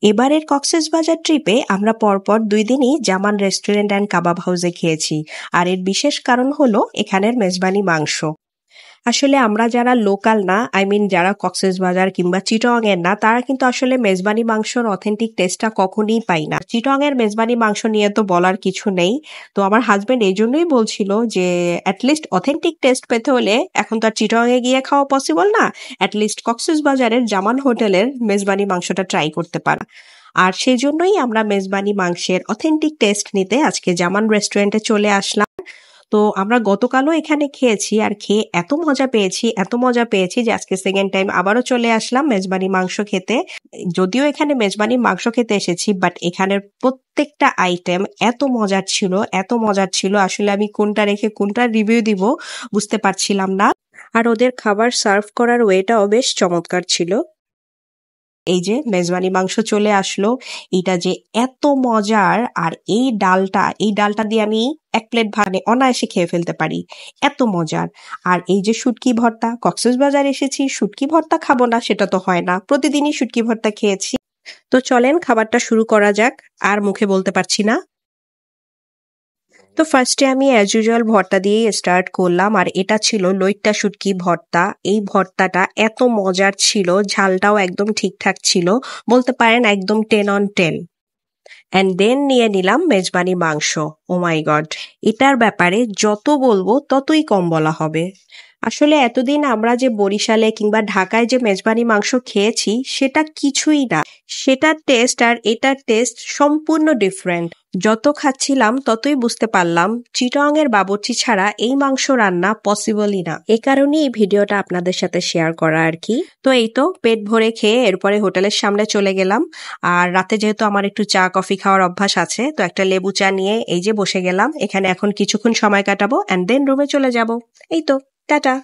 এবারের কক্সবাজার ট্রিপে আমরা পরপর 2 দিনই জামান রেস্টুরেন্ট অ্যান্ড কাবাব হাউসে খেয়েছি। আর এর বিশেষ কারণ হলো এখানের মেজবানি মাংস। আসলে আমরা যারা লোকাল না, যারা কক্সবাজার কিংবা চিটং এর না, তারা কিন্তু আসলে মেজবানি মাংসর অথেন্টিক টেস্টটা কখনই পাই না। চিটং এর মেজবানি মাংস নিয়ে তো বলার কিছু নেই। তো আমার হাজবেন্ড এই জন্যই বলছিল যে অ্যাটলিস্ট অথেন্টিক টেস্ট পেতে হলে এখন তো আর চিটং এ গিয়ে খাওয়া পসিবল না, অ্যাটলিস্ট কক্সবাজারের জামান হোটেলের মেজবানি মাংসটা ট্রাই করতে পারা। আর সেই জন্যই আমরা মেজবানি মাংসের অথেন্টিক টেস্ট নিতে আজকে জামান রেস্টুরেন্টে চলে আসলাম। তো আমরা গতকালও এখানে খেয়েছি, আর খেয়ে এত মজা পেয়েছি যে আজকে সেকেন্ড টাইম আবারও চলে আসলাম মেজবানি মাংস খেতে। যদিও এখানে মেজবানি মাংস খেতে এসেছি, বাট এখানের প্রত্যেকটা আইটেম এত মজার ছিল আসলে আমি কোনটা রেখে কোনটা রিভিউ দিব বুঝতে পারছিলাম না। আর ওদের খাবার সার্ভ করার ওয়েটাও বেশ চমৎকার ছিল। এই যে মেজবানি মাংস চলে আসলো, এটা যে এত মজার, আর এই ডালটা দিয়ে আমি 1 প্লেট ভাত অনায়াসে খেয়ে ফেলতে পারি, এত মজার। আর এই যে শুটকি ভর্তা, কক্সবাজার এসেছি শুটকি ভর্তা খাবো না সেটা তো হয় না, প্রতিদিনই শুটকি ভর্তা খেয়েছি। তো চলেন খাবারটা শুরু করা যাক, আর মুখে বলতে পারছি না। তো ফার্স্টে আমি অ্যাজ ইউজুয়াল ভর্তা দিয়েই স্টার্ট করলাম, আর এটা ছিল লইট্টা শুটকি ভর্তা। এই ভর্তাটা এত মজার ছিল, ঝালটাও একদম ঠিকঠাক ছিল, বলতে পারেন একদম 10 on 10। অ্যান্ড দেন নিয়ে নিলাম মেজবানি মাংস। ও মাই গড, এটার ব্যাপারে যত বলবো ততই কম বলা হবে। আসলে এতদিন আমরা যে বরিশালে কিংবা ঢাকায় যে মেজবানি মাংস খেয়েছি সেটা কিছুই না, সেটার টেস্ট আর এটার টেস্ট সম্পূর্ণ ডিফারেন্ট। যত খাচ্ছিলাম ততই বুঝতে পারলাম চিটং এর বাবুর্চি ছাড়া এই মাংস রান্না পসিবলই না। এ কারণেই এই ভিডিওটা আপনাদের সাথে শেয়ার করা আর কি। তো এই তো পেট ভরে খেয়ে এরপরে হোটেলের সামনে চলে গেলাম। আর রাতে যেহেতু আমার একটু চা কফি খাওয়ার অভ্যাস আছে, তো একটা লেবু চা নিয়ে এই যে বসে গেলাম। এখানে এখন কিছুক্ষণ সময় কাটাবো অ্যান্ড দেন রুমে চলে যাব। এই তো, টাটা।